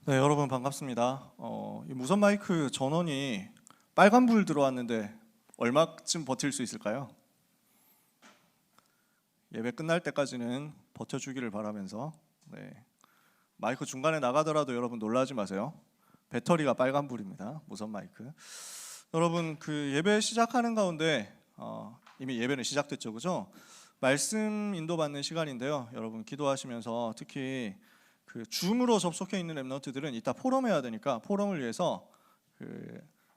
네, 여러분 반갑습니다. 이 무선 마이크 전원이 빨간불 들어왔는데 얼마쯤 버틸 수 있을까요? 예배 끝날 때까지는 버텨주기를 바라면서 마이크 중간에 나가더라도 여러분 놀라지 마세요. 배터리가 빨간불입니다. 무선 마이크. 여러분 그 예배 시작하는 가운데 이미 예배는 시작됐죠, 그죠? 말씀 인도받는 시간인데요. 여러분 기도하시면서 특히 그 줌으로 접속해 있는 랩런트들은 이따 포럼해야 되니까 포럼을 위해서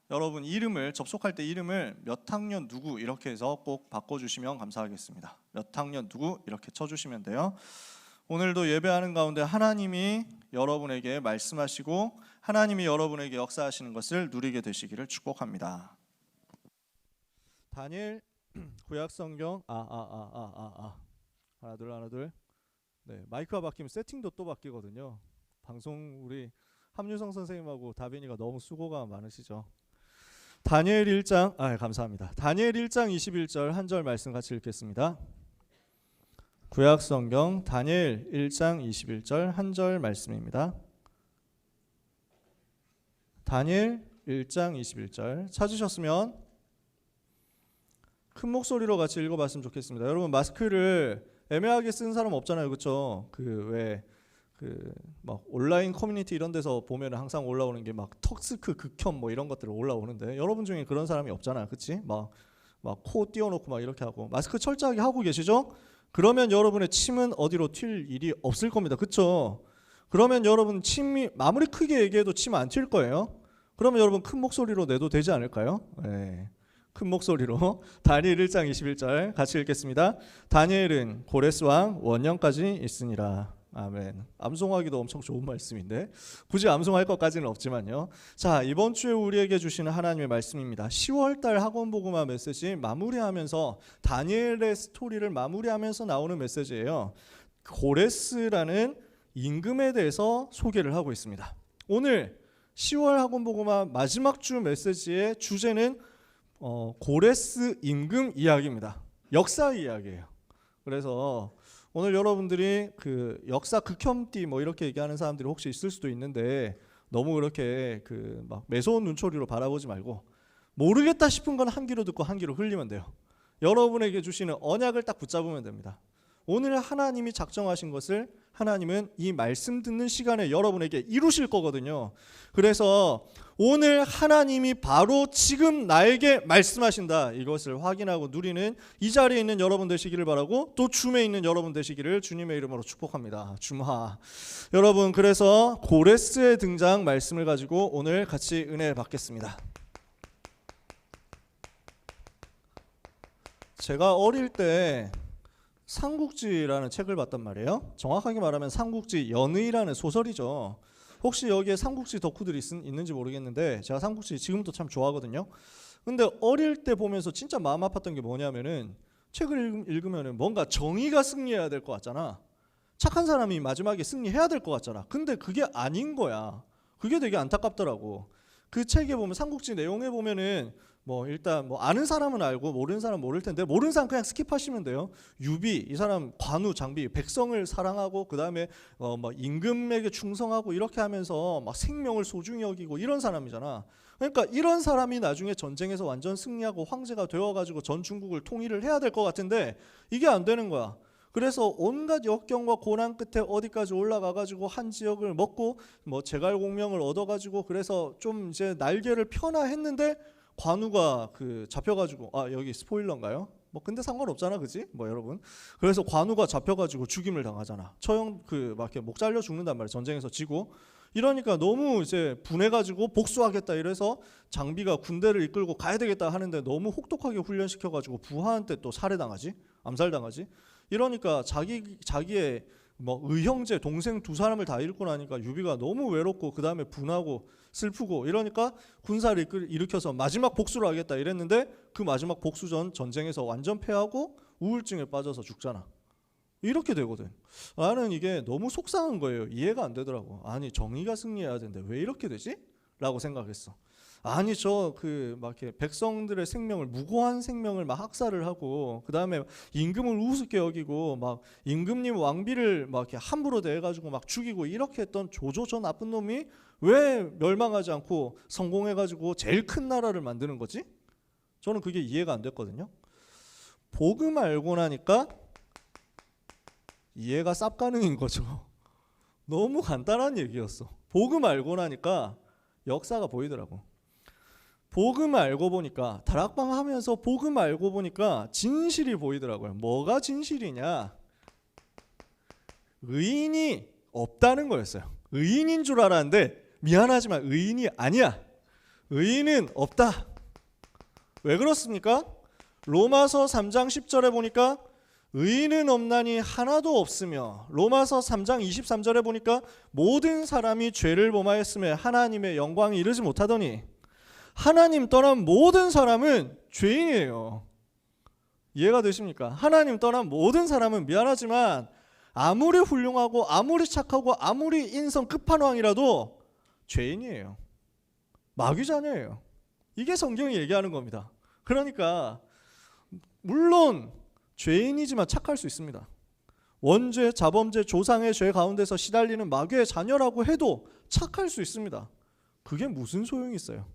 여러분 이름을 접속할 때 이름을 몇 학년 누구 이렇게 해서 꼭 바꿔주시면 감사하겠습니다. 몇 학년 누구 이렇게 쳐주시면 돼요. 오늘도 예배하는 가운데 하나님이 여러분에게 말씀하시고 하나님이 여러분에게 역사하시는 것을 누리게 되시기를 축복합니다. 다니엘 구약성경 하나 둘 마이크가 바뀌면 세팅도 또 바뀌거든요. 방송 우리 함유성 선생님하고 다빈이가 너무 수고가 많으시죠. 다니엘 1장 감사합니다. 다니엘 1장 21절 한 절 말씀 같이 읽겠습니다. 구약성경 다니엘 1장 21절 한 절 말씀입니다. 다니엘 1장 21절 찾으셨으면 큰 목소리로 같이 읽어봤으면 좋겠습니다. 여러분 마스크를 애매하게 쓴 사람 없잖아요, 그렇죠? 막 온라인 커뮤니티 이런 데서 보면 항상 올라오는 게 막 턱스크 극혐 뭐 이런 것들 올라오는데 여러분 중에 그런 사람이 없잖아요, 그렇지? 막 코 띄워놓고 막 이렇게 하고 마스크 철저하게 하고 계시죠? 그러면 여러분의 침은 어디로 튈 일이 없을 겁니다, 그렇죠? 그러면 여러분 침이 아무리 크게 얘기해도 침 안 튈 거예요. 그러면 여러분 큰 목소리로 내도 되지 않을까요? 네. 큰 목소리로 다니엘 1장 21절 같이 읽겠습니다. 다니엘은 고레스 왕 원년까지 있으니라. 아멘. 암송하기도 엄청 좋은 말씀인데 굳이 암송할 것까지는 없지만요. 자, 이번 주에 우리에게 주시는 하나님의 말씀입니다. 10월달 학원복음화 메시지 마무리하면서 다니엘의 스토리를 마무리하면서 나오는 메시지예요. 고레스라는 임금에 대해서 소개를 하고 있습니다. 오늘 10월 학원복음화 마지막 주 메시지의 주제는 고레스 임금 이야기입니다. 역사 이야기예요. 그래서 오늘 여러분들이 그 역사 극혐띠 뭐 이렇게 얘기하는 사람들이 혹시 있을 수도 있는데 너무 그렇게 막 매서운 눈초리로 바라보지 말고 모르겠다 싶은 건 한 귀로 듣고 한 귀로 흘리면 돼요. 여러분에게 주시는 언약을 딱 붙잡으면 됩니다. 오늘 하나님이 작정하신 것을 하나님은 이 말씀 듣는 시간에 여러분에게 이루실 거거든요. 그래서 오늘 하나님이 바로 지금 나에게 말씀하신다, 이것을 확인하고 누리는 이 자리에 있는 여러분 되시기를 바라고 또 줌에 있는 여러분 되시기를 주님의 이름으로 축복합니다. 줌하. 여러분, 그래서 고레스의 등장 말씀을 가지고 오늘 같이 은혜 받겠습니다. 제가 어릴 때 삼국지라는 책을 봤단 말이에요. 정확하게 말하면 삼국지 연의라는 소설이죠. 혹시 여기에 삼국지 덕후들이 있는지 모르겠는데 제가 삼국지 지금도 참 좋아하거든요. 근데 어릴 때 보면서 진짜 마음 아팠던 게 뭐냐면은 책을 읽으면은 뭔가 정의가 승리해야 될 것 같잖아. 착한 사람이 마지막에 승리해야 될 것 같잖아. 근데 그게 아닌 거야. 그게 되게 안타깝더라고. 그 책에 보면 삼국지 내용에 보면은 뭐 일단 뭐 아는 사람은 알고 모르는 사람은 모를 텐데 모르는 사람 그냥 스킵하시면 돼요. 유비 이 사람 관우 장비 백성을 사랑하고 그다음에 뭐 임금에게 충성하고 이렇게 하면서 막 생명을 소중히 여기고 이런 사람이잖아. 그러니까 이런 사람이 나중에 전쟁에서 완전 승리하고 황제가 되어가지고 전 중국을 통일을 해야 될 것 같은데 이게 안 되는 거야. 그래서 온갖 역경과 고난 끝에 어디까지 올라가가지고 한 지역을 먹고 뭐 제갈공명을 얻어가지고 그래서 좀 이제 날개를 펴나 했는데 관우가 잡혀가지고 여기 스포일러인가요? 뭐 근데 상관없잖아, 그지? 뭐 여러분. 그래서 관우가 잡혀가지고 죽임을 당하잖아. 처형 막 이렇게 목 잘려 죽는단 말이야. 전쟁에서 지고. 이러니까 너무 이제 분해가지고 복수하겠다 이래서 장비가 군대를 이끌고 가야 되겠다 하는데 너무 혹독하게 훈련시켜가지고 부하한테 또 살해당하지, 암살당하지. 이러니까 자기의 뭐 의형제 동생 두 사람을 다 잃고 나니까 유비가 너무 외롭고 그 다음에 분하고 슬프고 이러니까 군사를 일으켜서 마지막 복수를 하겠다 이랬는데 그 마지막 복수전 전쟁에서 완전 패하고 우울증에 빠져서 죽잖아. 이렇게 되거든. 나는 이게 너무 속상한 거예요. 이해가 안 되더라고. 아니 정의가 승리해야 되는데 왜 이렇게 되지? 라고 생각했어. 아니 저 그 막 이렇게 백성들의 생명을 무고한 생명을 막 학살을 하고 그 다음에 임금을 우습게 여기고 막 임금님 왕비를 막 이렇게 함부로 대해가지고 막 죽이고 이렇게 했던 조조 저 나쁜 놈이 왜 멸망하지 않고 성공해가지고 제일 큰 나라를 만드는 거지? 저는 그게 이해가 안 됐거든요. 복음 알고 나니까 이해가 쌉가능인 거죠. 너무 간단한 얘기였어. 복음 알고 나니까 역사가 보이더라고. 복음 알고 보니까 다락방 하면서 복음 알고 보니까 진실이 보이더라고요. 뭐가 진실이냐? 의인이 없다는 거였어요. 의인인 줄 알았는데 미안하지만 의인이 아니야. 의인은 없다. 왜 그렇습니까? 로마서 3장 10절에 보니까 의인은 없나니 하나도 없으며, 로마서 3장 23절에 보니까 모든 사람이 죄를 범하였으며 하나님의 영광에 이르지 못하더니, 하나님 떠난 모든 사람은 죄인이에요. 이해가 되십니까? 하나님 떠난 모든 사람은 미안하지만 아무리 훌륭하고 아무리 착하고 아무리 인성 끝판왕이라도 죄인이에요. 마귀 자녀예요. 이게 성경이 얘기하는 겁니다. 그러니까 물론 죄인이지만 착할 수 있습니다. 원죄, 자범죄, 조상의 죄 가운데서 시달리는 마귀의 자녀라고 해도 착할 수 있습니다. 그게 무슨 소용이 있어요?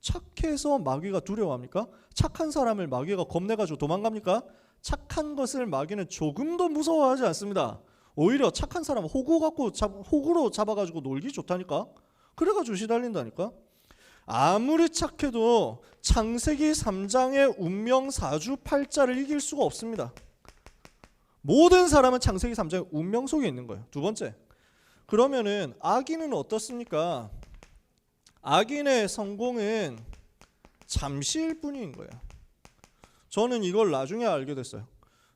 착해서 마귀가 두려워합니까? 착한 사람을 마귀가 겁내가지고 도망갑니까? 착한 것을 마귀는 조금도 무서워하지 않습니다. 오히려 착한 사람 호구로 잡아가지고 놀기 좋다니까? 그래가지고 시달린다니까? 아무리 착해도 창세기 3장의 운명 사주 팔자를 이길 수가 없습니다. 모든 사람은 창세기 3장의 운명 속에 있는 거예요. 두 번째, 그러면은 악인은 어떻습니까? 악인의 성공은 잠시일 뿐인 거예요. 저는 이걸 나중에 알게 됐어요.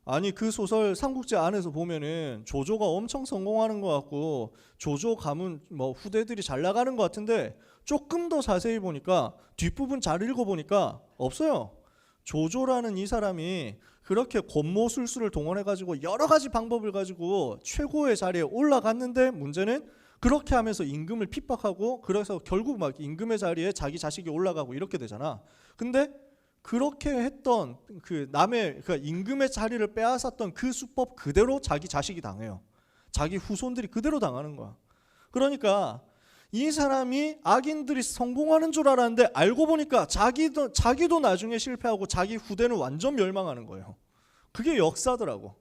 아니 그 소설 삼국지 안에서 보면은 조조가 엄청 성공하는 것 같고 조조 가문 뭐 후대들이 잘 나가는 것 같은데 조금 더 자세히 보니까 뒷부분 잘 읽어보니까 없어요. 조조라는 이 사람이 그렇게 권모술수를 동원해가지고 여러 가지 방법을 가지고 최고의 자리에 올라갔는데 문제는 그렇게 하면서 임금을 핍박하고 그래서 결국 막 임금의 자리에 자기 자식이 올라가고 이렇게 되잖아. 근데 그렇게 했던 그 남의 그 임금의 자리를 빼앗았던 그 수법 그대로 자기 자식이 당해요. 자기 후손들이 그대로 당하는 거야. 그러니까 이 사람이 악인들이 성공하는 줄 알았는데 알고 보니까 자기도 나중에 실패하고 자기 후대는 완전 멸망하는 거예요. 그게 역사더라고.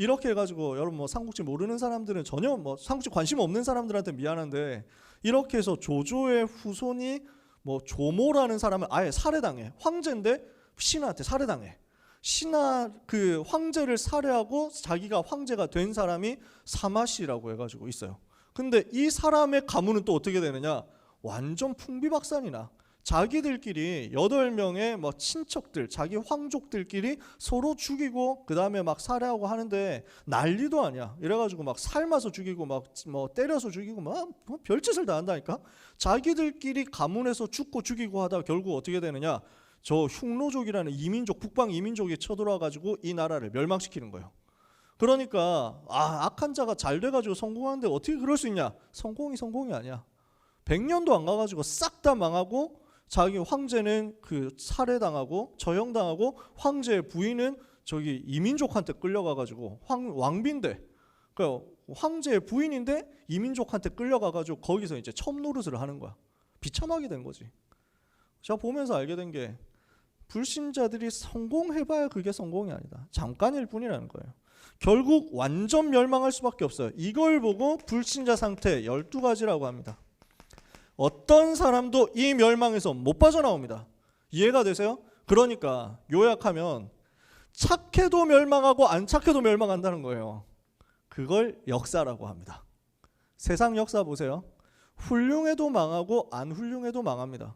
이렇게 해가지고 여러분 뭐 삼국지 모르는 사람들은 전혀 뭐 삼국지 관심 없는 사람들한테 미안한데 이렇게 해서 조조의 후손이 뭐 조모라는 사람을 아예 살해당해. 황제인데 신하한테 살해당해. 신하 그 황제를 살해하고 자기가 황제가 된 사람이 사마시라고 해가지고 있어요. 근데 이 사람의 가문은 또 어떻게 되느냐? 완전 풍비박산이나. 자기들끼리 8명의 뭐 친척들, 자기 황족들끼리 서로 죽이고 그 다음에 막 살해하고 하는데 난리도 아니야. 이래가지고 막 삶아서 죽이고 막 뭐 때려서 죽이고 막 별짓을 다 한다니까. 자기들끼리 가문에서 죽고 죽이고 하다가 결국 어떻게 되느냐? 저 흉노족이라는 이민족, 북방 이민족이 쳐들어와가지고 이 나라를 멸망시키는 거예요. 그러니까 악한 자가 잘 돼가지고 성공하는데 어떻게 그럴 수 있냐? 성공이 아니야. 100년도 안 가가지고 싹 다 망하고 자기 황제는 그 살해당하고 처형당하고 황제의 부인은 저기 이민족한테 끌려가가지고 왕비인데 그러니까 황제의 부인인데 이민족한테 끌려가가지고 거기서 이제 첩노릇을 하는 거야. 비참하게 된 거지. 제가 보면서 알게 된 게 불신자들이 성공해봐야 그게 성공이 아니다. 잠깐일 뿐이라는 거예요. 결국 완전 멸망할 수밖에 없어요. 이걸 보고 불신자 상태 12가지라고 합니다. 어떤 사람도 이 멸망에서 못 빠져나옵니다. 이해가 되세요? 그러니까 요약하면 착해도 멸망하고 안 착해도 멸망한다는 거예요. 그걸 역사라고 합니다. 세상 역사 보세요. 훌륭해도 망하고 안 훌륭해도 망합니다.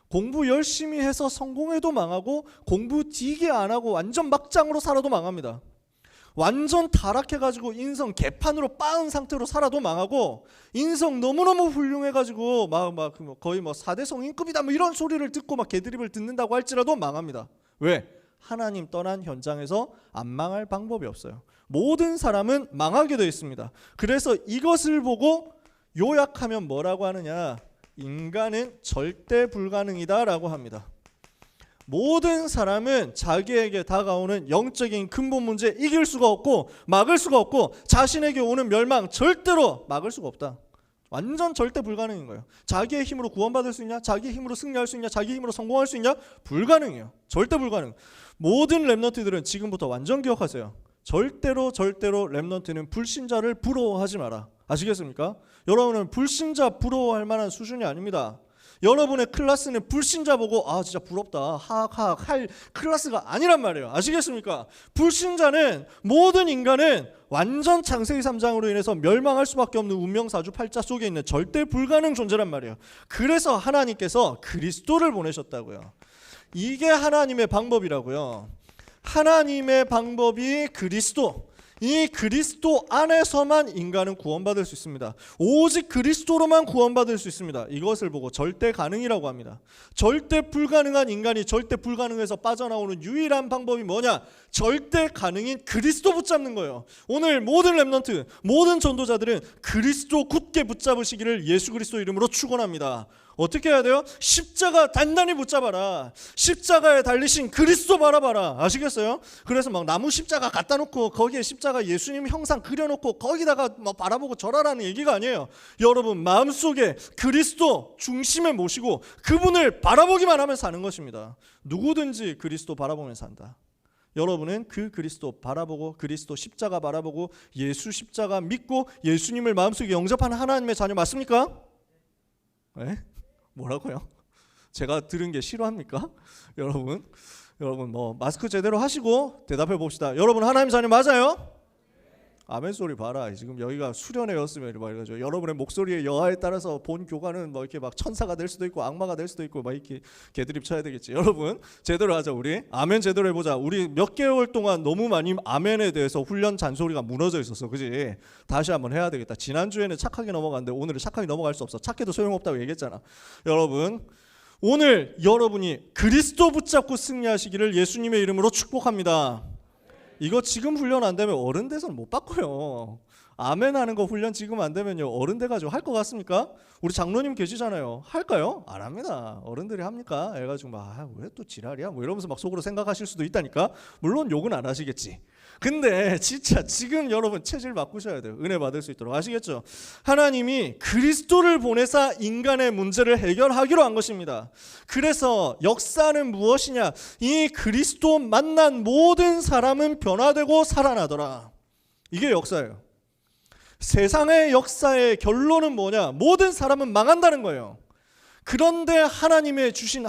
공부 열심히 해서 성공해도 망하고 공부 되게 안 하고 완전 막장으로 살아도 망합니다. 완전 타락해가지고 인성 개판으로 빠은 상태로 살아도 망하고 인성 너무너무 훌륭해가지고 막 거의 뭐 4대 성인급이다 뭐 이런 소리를 듣고 막 개드립을 듣는다고 할지라도 망합니다. 왜? 하나님 떠난 현장에서 안 망할 방법이 없어요. 모든 사람은 망하게 되어 있습니다. 그래서 이것을 보고 요약하면 뭐라고 하느냐? 인간은 절대 불가능이다라고 합니다. 모든 사람은 자기에게 다가오는 영적인 근본 문제 이길 수가 없고 막을 수가 없고 자신에게 오는 멸망 절대로 막을 수가 없다. 완전 절대 불가능인 거예요. 자기의 힘으로 구원받을 수 있냐? 자기의 힘으로 승리할 수 있냐? 자기의 힘으로 성공할 수 있냐? 불가능해요. 절대 불가능. 모든 렘넌트들은 지금부터 완전 기억하세요. 절대로 렘넌트는 불신자를 부러워하지 마라. 아시겠습니까? 여러분은 불신자 부러워할 만한 수준이 아닙니다. 여러분의 클래스는 불신자 보고 진짜 부럽다 할 클래스가 아니란 말이에요. 아시겠습니까? 불신자는 모든 인간은 완전 창세기 3장으로 인해서 멸망할 수밖에 없는 운명사주 팔자 속에 있는 절대 불가능 존재란 말이에요. 그래서 하나님께서 그리스도를 보내셨다고요. 이게 하나님의 방법이라고요. 하나님의 방법이 그리스도. 이 그리스도 안에서만 인간은 구원받을 수 있습니다. 오직 그리스도로만 구원받을 수 있습니다. 이것을 보고 절대 가능이라고 합니다. 절대 불가능한 인간이 절대 불가능해서 빠져나오는 유일한 방법이 뭐냐? 절대 가능인 그리스도 붙잡는 거예요. 오늘 모든 렘넌트, 모든 전도자들은 그리스도 굳게 붙잡으시기를 예수 그리스도 이름으로 축원합니다. 어떻게 해야 돼요? 십자가 단단히 붙잡아라. 십자가에 달리신 그리스도 바라봐라. 아시겠어요? 그래서 막 나무 십자가 갖다 놓고 거기에 십자가 예수님 형상 그려놓고 거기다가 막 바라보고 절하라는 얘기가 아니에요. 여러분 마음속에 그리스도 중심에 모시고 그분을 바라보기만 하면 사는 것입니다. 누구든지 그리스도 바라보면 산다. 여러분은 그 그리스도 바라보고 그리스도 십자가 바라보고 예수 십자가 믿고 예수님을 마음속에 영접하는 하나님의 자녀 맞습니까? 네? 뭐라고요? 제가 들은 게 싫어합니까? 여러분 뭐 마스크 제대로 하시고 대답해 봅시다. 여러분 하나님 자녀 맞아요? 아멘 소리 봐라. 지금 여기가 수련회였으면 말이죠. 여러분의 목소리의 여하에 따라서 본 교관은 뭐 이렇게 막 천사가 될 수도 있고 악마가 될 수도 있고 막 이렇게 개드립 쳐야 되겠지. 여러분 제대로 하자. 우리 아멘 제대로 해보자. 우리 몇 개월 동안 너무 많이 아멘에 대해서 훈련 잔소리가 무너져 있었어. 그지? 다시 한번 해야 되겠다. 지난주에는 착하게 넘어갔는데 오늘은 착하게 넘어갈 수 없어. 착해도 소용없다고 얘기했잖아. 여러분 오늘 여러분이 그리스도 붙잡고 승리하시기를 예수님의 이름으로 축복합니다. 이거 지금 훈련 안 되면 어른 돼서는 못 바꿔요. 아멘 하는 거 훈련 지금 안 되면요 어른 돼가지고 할 것 같습니까? 우리 장로님 계시잖아요. 할까요? 안 합니다. 어른들이 합니까? 해가지고 막 왜 또 지랄이야? 뭐 이러면서 막 속으로 생각하실 수도 있다니까. 물론 욕은 안 하시겠지. 근데 진짜 지금 여러분 체질 바꾸셔야 돼요. 은혜 받을 수 있도록. 아시겠죠? 하나님이 그리스도를 보내사 인간의 문제를 해결하기로 한 것입니다. 그래서 역사는 무엇이냐? 이 그리스도 만난 모든 사람은 변화되고 살아나더라. 이게 역사예요. 세상의 역사의 결론은 뭐냐? 모든 사람은 망한다는 거예요. 그런데 하나님이 주신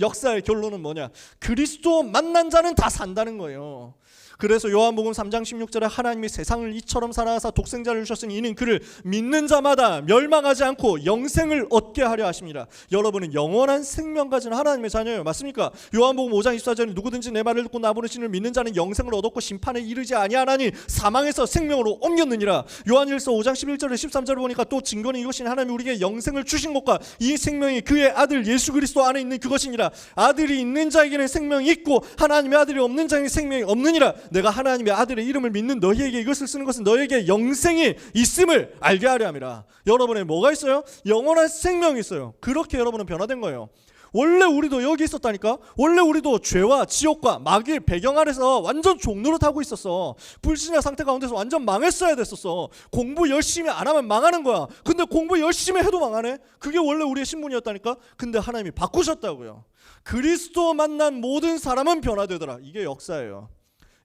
역사의 결론은 뭐냐? 그리스도 만난 자는 다 산다는 거예요. 그래서 요한복음 3장 16절에 하나님이 세상을 이처럼 사랑하사 독생자를 주셨으니 이는 그를 믿는 자마다 멸망하지 않고 영생을 얻게 하려 하십니다. 여러분은 영원한 생명 가진 하나님의 자녀예요. 맞습니까? 요한복음 5장 24절에 누구든지 내 말을 듣고 나보내신 이를 믿는 자는 영생을 얻었고 심판에 이르지 아니하나니 사망에서 생명으로 옮겼느니라. 요한일서 5장 11절에 13절을 보니까 또 증거는 이것이니 하나님이 우리에게 영생을 주신 것과 이 생명이 그의 아들 예수 그리스도 안에 있는 그것이니라. 아들이 있는 자에게는 생명이 있고 하나님의 아들이 없는 자에게는 생명이 없느니라. 내가 하나님의 아들의 이름을 믿는 너희에게 이것을 쓰는 것은 너희에게 영생이 있음을 알게 하려 함이라. 여러분의 뭐가 있어요? 영원한 생명이 있어요. 그렇게 여러분은 변화된 거예요. 원래 우리도 여기 있었다니까. 원래 우리도 죄와 지옥과 마귀의 배경 아래서 완전 종노릇하고 있었어. 불신자 상태 가운데서 완전 망했어야 됐었어. 공부 열심히 안 하면 망하는 거야. 근데 공부 열심히 해도 망하네. 그게 원래 우리의 신분이었다니까. 근데 하나님이 바꾸셨다고요. 그리스도 만난 모든 사람은 변화되더라. 이게 역사예요.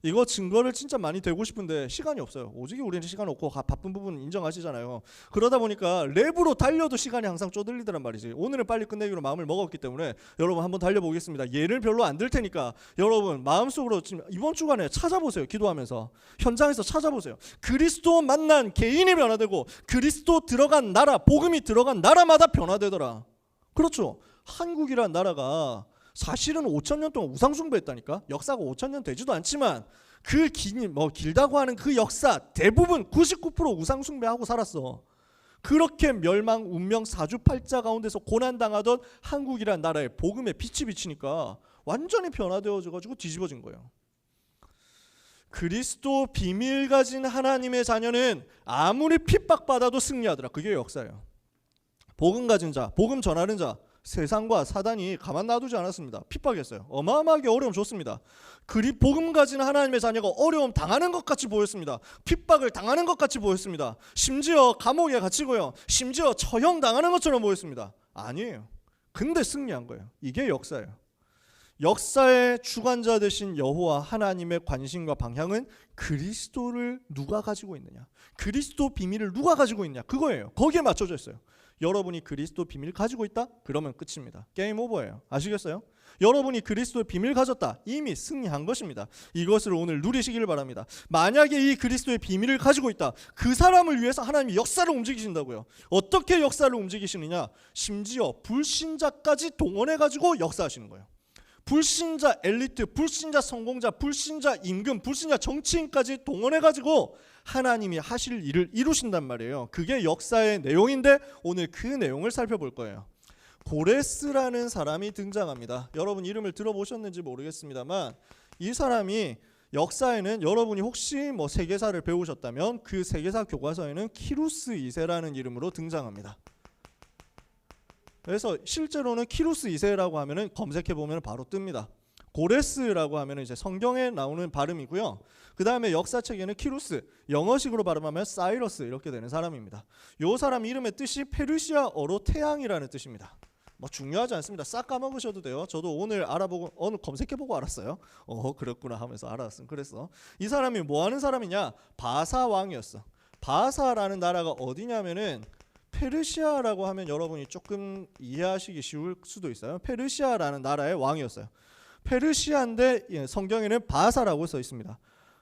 이거 증거를 진짜 많이 대고 싶은데 시간이 없어요. 오직에 우리는 시간 없고 바쁜 부분 인정하시잖아요. 그러다 보니까 랩으로 달려도 시간이 항상 쪼들리더란 말이지. 오늘은 빨리 끝내기로 마음을 먹었기 때문에 여러분 한번 달려보겠습니다. 예를 별로 안 들 테니까 여러분 마음속으로 지금 이번 주간에 찾아보세요. 기도하면서 현장에서 찾아보세요. 그리스도 만난 개인이 변화되고 그리스도 들어간 나라, 복음이 들어간 나라마다 변화되더라. 그렇죠. 한국이란 나라가 사실은 5,000년 동안 우상숭배했다니까. 역사가 5,000년 되지도 않지만 그 길다고 하는 그 역사 대부분 99% 우상숭배하고 살았어. 그렇게 멸망, 운명, 사주팔자 가운데서 고난당하던 한국이란 나라에 복음의 빛이 비치니까 완전히 변화되어져가지고 뒤집어진 거예요. 그리스도 비밀 가진 하나님의 자녀는 아무리 핍박받아도 승리하더라. 그게 역사예요. 복음 가진 자, 복음 전하는 자, 세상과 사단이 가만 놔두지 않았습니다. 핍박했어요. 어마어마하게 어려움 줬습니다. 복음 가진 하나님의 자녀가 어려움 당하는 것 같이 보였습니다. 핍박을 당하는 것 같이 보였습니다. 심지어 감옥에 갇히고요. 심지어 처형 당하는 것처럼 보였습니다. 아니에요. 근데 승리한 거예요. 이게 역사예요. 역사의 주관자 되신 여호와 하나님의 관심과 방향은 그리스도를 누가 가지고 있느냐, 그리스도 비밀을 누가 가지고 있느냐, 그거예요. 거기에 맞춰져 있어요. 여러분이 그리스도 비밀 가지고 있다? 그러면 끝입니다. 게임 오버예요. 아시겠어요? 여러분이 그리스도의 비밀 가졌다. 이미 승리한 것입니다. 이것을 오늘 누리시기를 바랍니다. 만약에 이 그리스도의 비밀을 가지고 있다, 그 사람을 위해서 하나님이 역사를 움직이신다고요. 어떻게 역사를 움직이시느냐? 심지어 불신자까지 동원해가지고 역사하시는 거예요. 불신자 엘리트, 불신자 성공자, 불신자 임금, 불신자 정치인까지 동원해가지고 하나님이 하실 일을 이루신단 말이에요. 그게 역사의 내용인데 오늘 그 내용을 살펴볼 거예요. 고레스라는 사람이 등장합니다. 여러분 이름을 들어보셨는지 모르겠습니다만 이 사람이 역사에는, 여러분이 혹시 뭐 세계사를 배우셨다면 그 세계사 교과서에는 키루스 2세라는 이름으로 등장합니다. 그래서 실제로는 키루스 2세라고 하면은 검색해 보면 바로 뜹니다. 고레스라고 하면은 이제 성경에 나오는 발음이고요. 그 다음에 역사책에는 키루스, 영어식으로 발음하면 사이러스 이렇게 되는 사람입니다. 이 사람 이름의 뜻이 페르시아어로 태양이라는 뜻입니다. 뭐 중요하지 않습니다. 싹 까먹으셔도 돼요. 저도 오늘 알아보고 오늘 검색해보고 알았어요. 그렇구나 하면서 알았음. 그래서 이 사람이 뭐 하는 사람이냐? 바사 왕이었어. 바사라는 나라가 어디냐면은 페르시아라고 하면 여러분이 조금 이해하시기 쉬울 수도 있어요. 페르시아라는 나라의 왕이었어요. 페르시아인데 성경에는 바사라고 써 있습니다.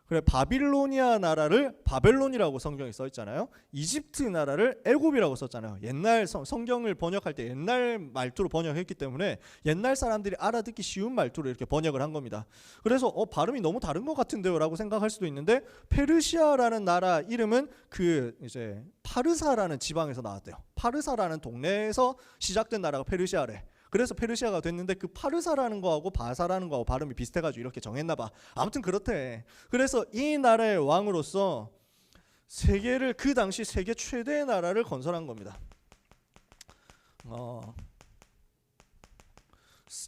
그래, 바빌로니아 나라를 바벨론이라고 성경에 써 있잖아요. 이집트 나라를 애굽이라고 썼잖아요. 옛날 성경을 번역할 때 옛날 말투로 번역했기 때문에 옛날 사람들이 알아듣기 쉬운 말투로 이렇게 번역을 한 겁니다. 그래서 발음이 너무 다른 것 같은데요라고 생각할 수도 있는데, 페르시아라는 나라 이름은 그 이제 파르사라는 지방에서 나왔대요. 파르사라는 동네에서 시작된 나라가 페르시아래. 그래서 페르시아가 됐는데 그 파르사라는 거하고 바사라는 거하고 발음이 비슷해가지고 이렇게 정했나 봐. 아무튼 그렇대. 그래서 이 나라의 왕으로서 그 당시 세계 최대의 나라를 건설한 겁니다.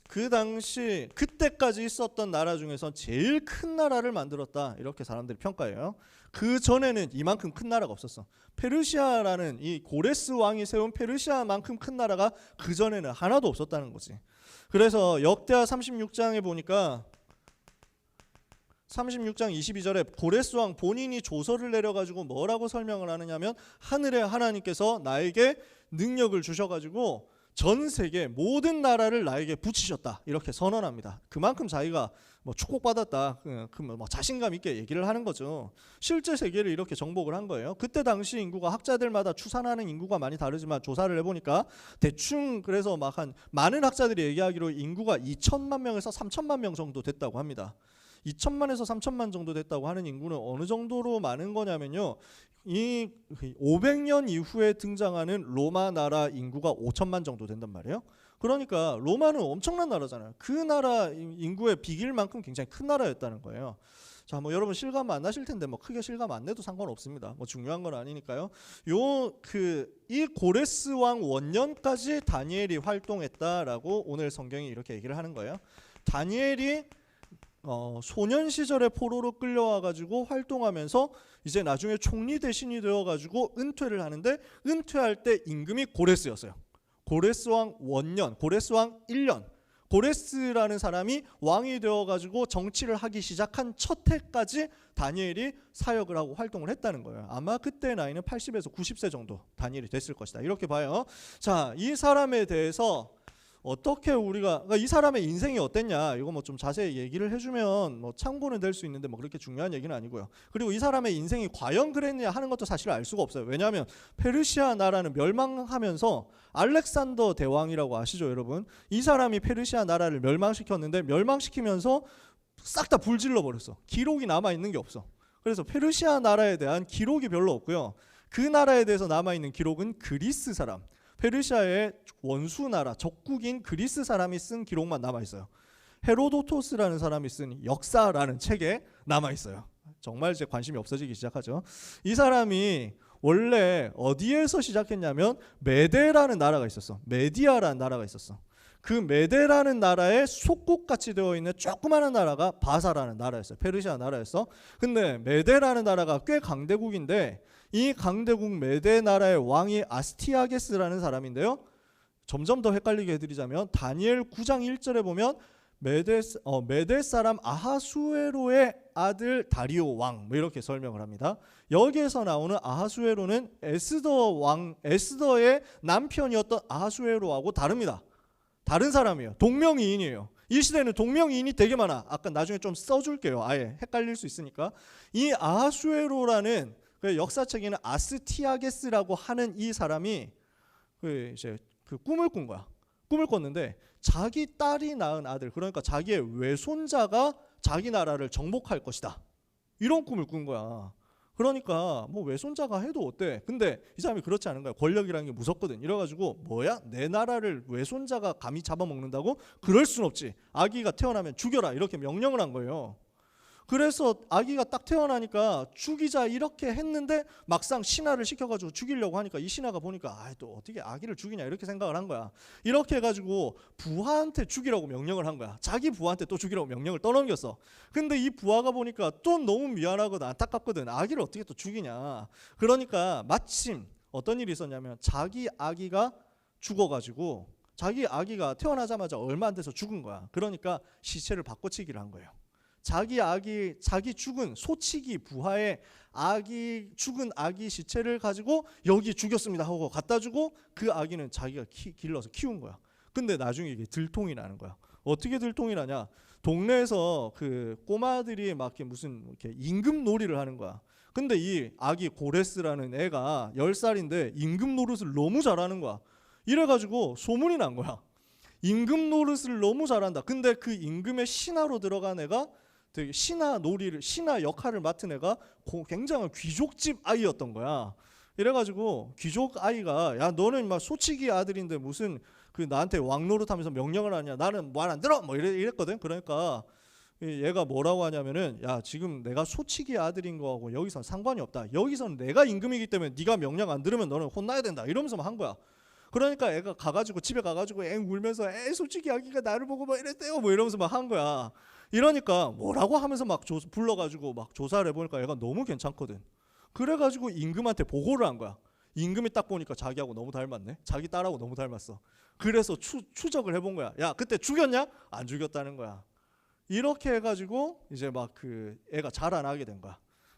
그 당시 그때까지 있었던 나라 중에서 제일 큰 나라를 만들었다, 이렇게 사람들이 평가해요. 그 전에는 이만큼 큰 나라가 없었어. 페르시아라는 이 고레스 왕이 세운 페르시아만큼 큰 나라가 그 전에는 하나도 없었다는 거지. 그래서 역대하 36장에 보니까 36장 22절에 고레스 왕 본인이 조서를 내려가지고 뭐라고 설명을 하느냐면, 하늘의 하나님께서 나에게 능력을 주셔가지고 전 세계 모든 나라를 나에게 붙이셨다, 이렇게 선언합니다. 그만큼 자기가 뭐 축복받았다, 뭐 자신감 있게 얘기를 하는 거죠. 실제 세계를 이렇게 정복을 한 거예요. 그때 당시 인구가 학자들마다 추산하는 인구가 많이 다르지만 조사를 해보니까 대충 그래서 막 한 많은 학자들이 얘기하기로 인구가 2천만 명에서 3천만 명 정도 됐다고 합니다. 2천만에서 3천만 정도 됐다고 하는 인구는 어느 정도로 많은 거냐면요, 이 500년 이후에 등장하는 로마 나라 인구가 5천만 정도 된단 말이에요. 그러니까 로마는 엄청난 나라잖아요. 그 나라 인구에 비길 만큼 굉장히 큰 나라였다는 거예요. 자, 뭐 여러분 실감 안 나실 텐데 뭐 크게 실감 안 내도 상관없습니다. 뭐 중요한 건 아니니까요. 이 고레스 왕 원년까지 다니엘이 활동했다라고 오늘 성경이 이렇게 얘기를 하는 거예요. 다니엘이 소년 시절에 포로로 끌려와가지고 활동하면서 이제 나중에 총리 대신이 되어가지고 은퇴를 하는데, 은퇴할 때 임금이 고레스였어요. 고레스 왕 원년, 고레스 왕 1년. 고레스라는 사람이 왕이 되어가지고 정치를 하기 시작한 첫 해까지 다니엘이 사역을 하고 활동을 했다는 거예요. 아마 그때 나이는 80에서 90세 정도 다니엘이 됐을 것이다, 이렇게 봐요. 자, 이 사람에 대해서 어떻게 그러니까 이 사람의 인생이 어땠냐, 이거 뭐 좀 자세히 얘기를 해주면 뭐 참고는 될 수 있는데 뭐 그렇게 중요한 얘기는 아니고요. 그리고 이 사람의 인생이 과연 그랬냐 하는 것도 사실 알 수가 없어요. 왜냐하면 페르시아 나라는 멸망하면서 알렉산더 대왕이라고 아시죠, 여러분? 이 사람이 페르시아 나라를 멸망시켰는데 멸망시키면서 싹 다 불질러 버렸어. 기록이 남아 있는 게 없어. 그래서 페르시아 나라에 대한 기록이 별로 없고요. 그 나라에 대해서 남아 있는 기록은 그리스 사람, 페르시아의 원수 나라, 적국인 그리스 사람이 쓴 기록만 남아 있어요. 헤로도토스라는 사람이 쓴 역사라는 책에 남아 있어요. 정말 이제 관심이 없어지기 시작하죠. 이 사람이 원래 어디에서 시작했냐면 메데라는 나라가 있었어. 메디아라는 나라가 있었어. 그 메데라는 나라의 속국같이 되어 있는 조그마한 나라가 바사라는 나라였어요. 페르시아 나라였어. 근데 메데라는 나라가 꽤 강대국인데 이 강대국 메데 나라의 왕이 아스티아게스라는 사람인데요. 점점 더 헷갈리게 해드리자면 다니엘 9장 1절에 보면 메데 사람 아하수에로의 아들 다리오 왕 뭐 이렇게 설명을 합니다. 여기에서 나오는 아하수에로는 에스더의 남편이었던 아하수에로하고 다릅니다. 다른 사람이에요. 동명이인이에요. 이 시대는 동명이인이 되게 많아. 아까 나중에 좀 써줄게요. 아예 헷갈릴 수 있으니까. 이 아하수에로라는 그 역사책에는 아스티아게스라고 하는 이 사람이 이제 그 꿈을 꾼 거야. 꿈을 꿨는데 자기 딸이 낳은 아들, 그러니까 자기의 외손자가 자기 나라를 정복할 것이다. 이런 꿈을 꾼 거야. 그러니까 뭐 외손자가 해도 어때? 근데 이 사람이 그렇지 않은 거야. 권력이라는 게 무섭거든. 이래가지고 뭐야? 내 나라를 외손자가 감히 잡아먹는다고? 그럴 순 없지. 아기가 태어나면 죽여라. 이렇게 명령을 한 거예요. 그래서 아기가 딱 태어나니까 죽이자 이렇게 했는데 막상 신하를 시켜가지고 죽이려고 하니까 이 신하가 보니까 또 어떻게 아기를 죽이냐 이렇게 생각을 한 거야. 이렇게 해가지고 부하한테 죽이라고 명령을 한 거야. 자기 부하한테 또 죽이라고 명령을 떠넘겼어. 근데 이 부하가 보니까 또 너무 미안하거든, 안타깝거든. 아기를 어떻게 또 죽이냐. 그러니까 마침 어떤 일이 있었냐면 자기 아기가 죽어가지고 자기 아기가 태어나자마자 얼마 안 돼서 죽은 거야. 그러니까 시체를 바꿔치기를 한 거예요. 자기 죽은 소치기 부하의 죽은 아기 시체를 가지고 여기 죽였습니다 하고 갖다 주고 그 아기는 자기가 길러서 키운 거야. 근데 나중에 이게 들통이 나는 거야. 어떻게 들통이 나냐? 동네에서 그 꼬마들이 막 이렇게 임금 놀이를 하는 거야. 근데 이 아기 고레스라는 애가 10살인데 임금 노릇을 너무 잘하는 거야. 이래가지고 소문이 난 거야. 임금 노릇을 너무 잘한다. 근데 그 임금의 신하로 들어간 애가 되게 신하 역할을 맡은 애가 굉장한 귀족집 아이였던 거야. 이래가지고 귀족 아이가 야 너는 막 소치기 아들인데 무슨 그 나한테 왕 노릇하면서 명령을 하냐? 나는 말 안 들어 뭐 이랬거든. 그러니까 얘가 뭐라고 하냐면은 야 지금 내가 소치기 아들인 거하고 여기선 상관이 없다. 여기선 내가 임금이기 때문에 네가 명령 안 들으면 너는 혼나야 된다. 이러면서 한 거야. 그러니까 애가 가가지고 집에 가가지고 앵 울면서 솔직히 아기가 나를 보고 막 이랬대요 뭐 이러면서 막 한 거야. 이러니까 뭐라고 하면서 막 불러가지고 막 조사를 해보니까 얘가 너무 괜찮거든. 그래가지고 임금한테 보고를 한 거야. 임금이 딱 보니까 자기하고 너무 닮았네. 자기 딸하고 너무 닮았어. 그래서 추적을 해본 거야. 야 그때 죽였냐? 안 죽였다는 거야. 이렇게 해가지고 이제 막 그 애가 자라나게 된 거야.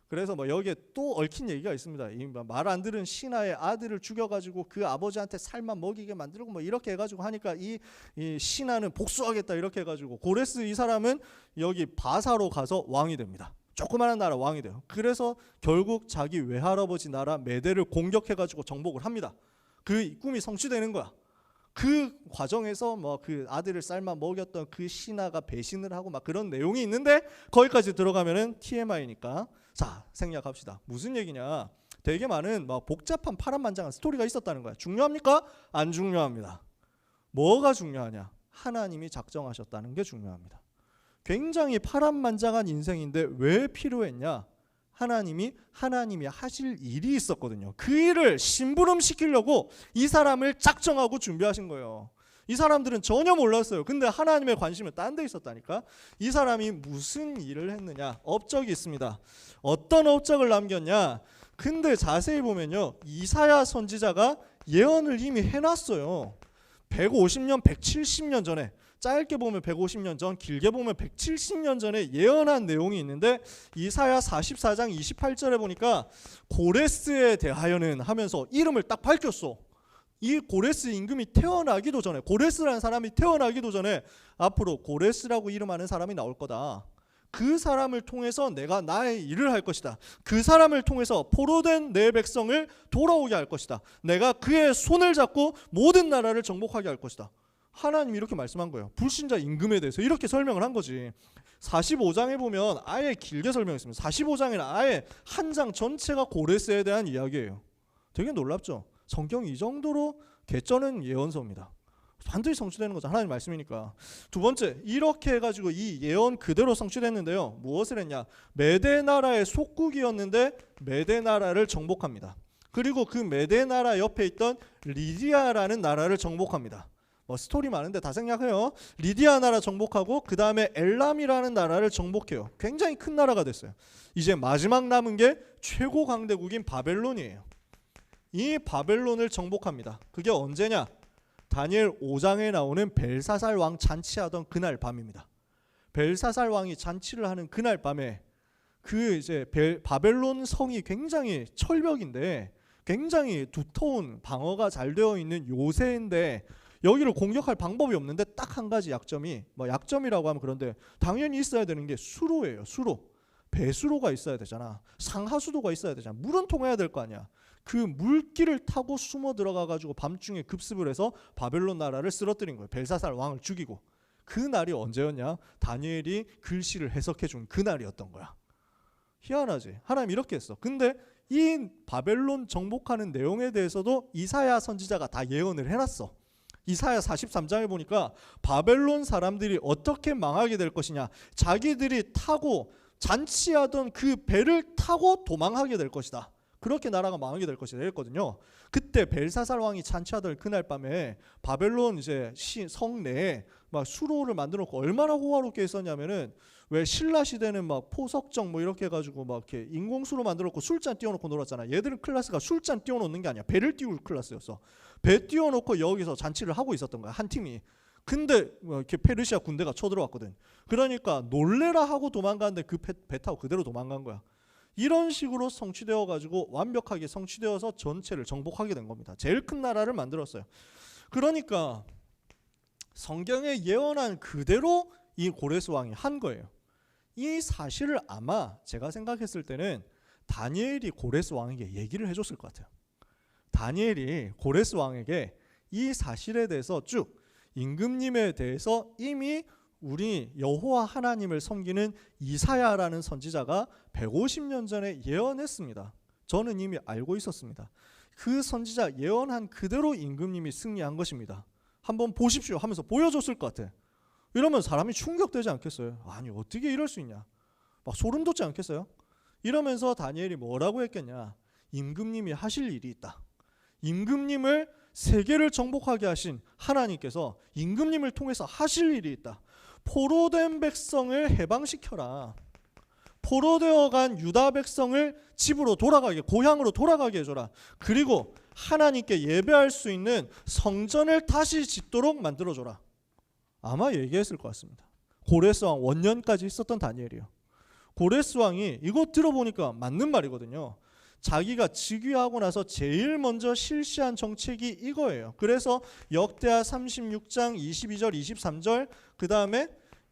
그래서 뭐 여기에 또 얽힌 얘기가 있습니다. 말 안 들은 신하의 아들을 죽여가지고 그 아버지한테 살만 먹이게 만들고 뭐 이렇게 해가지고 하니까 이 신하는 복수하겠다 이렇게 해가지고 고레스 이 사람은 여기 바사로 가서 왕이 됩니다. 조그마한 나라 왕이 돼요. 그래서 결국 자기 외할아버지 나라 메데를 공격해가지고 정복을 합니다. 그 꿈이 성취되는 거야. 그 과정에서 뭐 그 아들을 쌀만 먹였던 그 신하가 배신을 하고 막 그런 내용이 있는데 거기까지 들어가면은 TMI니까 자 생략합시다. 무슨 얘기냐? 되게 많은 막 복잡한 파란만장한 스토리가 있었다는 거야. 중요합니까? 안 중요합니다. 뭐가 중요하냐? 하나님이 작정하셨다는 게 중요합니다. 굉장히 파란만장한 인생인데 왜 필요했냐? 하나님이 하실 일이 있었거든요. 그 일을 심부름시키려고 이 사람을 작정하고 준비하신 거예요. 이 사람들은 전혀 몰랐어요. 근데 하나님의 관심은 딴 데 있었다니까. 이 사람이 무슨 일을 했느냐? 업적이 있습니다. 어떤 업적을 남겼냐? 근데 자세히 보면요. 이사야 선지자가 예언을 이미 해놨어요. 150년, 170년 전에. 짧게 보면 150년 전, 길게 보면 170년 전에 예언한 내용이 있는데 이사야 44장 28절에 보니까 고레스에 대하여는 하면서 이름을 딱 밝혔어. 이 고레스 임금이 태어나기도 전에, 고레스라는 사람이 태어나기도 전에 앞으로 고레스라고 이름하는 사람이 나올 거다. 그 사람을 통해서 내가 나의 일을 할 것이다. 그 사람을 통해서 포로된 내 백성을 돌아오게 할 것이다. 내가 그의 손을 잡고 모든 나라를 정복하게 할 것이다. 하나님이 이렇게 말씀한 거예요. 불신자 임금에 대해서 이렇게 설명을 한 거지. 45장에 보면 아예 길게 설명했습니다. 45장에는 아예 한 장 전체가 고레스에 대한 이야기예요. 되게 놀랍죠? 성경이 이 정도로 개쩌는 예언서입니다. 반드시 성취되는 거죠. 하나님 말씀이니까. 두 번째, 이렇게 해가지고 이 예언 그대로 성취됐는데요. 무엇을 했냐? 메데 나라의 속국이었는데 메데 나라를 정복합니다. 그리고 그 메대 나라 옆에 있던 리디아라는 나라를 정복합니다. 뭐 스토리 많은데 다 생략해요. 리디아 나라 정복하고 그 다음에 엘람이라는 나라를 정복해요. 굉장히 큰 나라가 됐어요. 이제 마지막 남은 게 최고 강대국인 바벨론이에요. 이 바벨론을 정복합니다. 그게 언제냐? 다니엘 5장에 나오는 벨사살 왕 잔치하던 그날 밤입니다. 벨사살 왕이 잔치를 하는 그날 밤에 그 이제 바벨론 성이 굉장히 철벽인데 굉장히 두터운 방어가 잘 되어 있는 요새인데 여기를 공격할 방법이 없는데 딱 한 가지 약점이 뭐 약점이라고 하면 그런데 당연히 있어야 되는 게 수로예요. 수로. 배수로가 있어야 되잖아. 상하수도가 있어야 되잖아. 물은 통해야 될 거 아니야. 그 물길을 타고 숨어 들어가 가지고 밤중에 급습을 해서 바벨론 나라를 쓰러뜨린 거예요. 벨사살 왕을 죽이고. 그 날이 언제였냐? 다니엘이 글씨를 해석해 준 그 날이었던 거야. 희한하지? 하나님 이렇게 했어. 근데 이 바벨론 정복하는 내용에 대해서도 이사야 선지자가 다 예언을 해놨어. 이사야 43장에 보니까 바벨론 사람들이 어떻게 망하게 될 것이냐, 자기들이 타고 잔치하던 그 배를 타고 도망하게 될 것이다. 그렇게 나라가 망하게 될 것이다 했거든요. 그때 벨사살 왕이 잔치하던 그날 밤에 바벨론 이제 성 내에 막 수로를 만들어 놓고 얼마나 호화롭게 했었냐면은 왜 신라 시대는 막 포석정 뭐 이렇게 해가지고 막 이렇게 인공수로 만들었고 술잔 띄워놓고 놀았잖아. 얘들은 클래스가 술잔 띄워놓는 게 아니야. 배를 띄울 클래스였어. 배 띄워놓고 여기서 잔치를 하고 있었던 거야. 한 팀이. 근데 이렇게 페르시아 군대가 쳐들어왔거든. 그러니까 놀래라 하고 도망갔는데 그 배 타고 그대로 도망간 거야. 이런 식으로 성취되어 가지고 완벽하게 성취되어서 전체를 정복하게 된 겁니다. 제일 큰 나라를 만들었어요. 그러니까 성경에 예언한 그대로 이 고레스 왕이 한 거예요. 이 사실을 아마 제가 생각했을 때는 다니엘이 고레스 왕에게 얘기를 해줬을 것 같아요. 다니엘이 고레스 왕에게 이 사실에 대해서 쭉 임금님에 대해서 이미 우리 여호와 하나님을 섬기는 이사야라는 선지자가 150년 전에 예언했습니다. 저는 이미 알고 있었습니다. 그 선지자 예언한 그대로 임금님이 승리한 것입니다. 한번 보십시오 하면서 보여줬을 것 같아. 이러면 사람이 충격되지 않겠어요? 아니 어떻게 이럴 수 있냐? 막 소름 돋지 않겠어요? 이러면서 다니엘이 뭐라고 했겠냐? 임금님이 하실 일이 있다. 임금님을 세계를 정복하게 하신 하나님께서 임금님을 통해서 하실 일이 있다. 포로된 백성을 해방시켜라. 포로되어 간 유다 백성을 집으로 돌아가게, 고향으로 돌아가게 해줘라. 그리고 하나님께 예배할 수 있는 성전을 다시 짓도록 만들어줘라. 아마 얘기했을 것 같습니다. 고레스 왕 원년까지 있었던 다니엘이요. 고레스 왕이 이거 들어보니까 맞는 말이거든요. 자기가 즉위하고 나서 제일 먼저 실시한 정책이 이거예요. 그래서 역대하 36장 22절 23절 그 다음에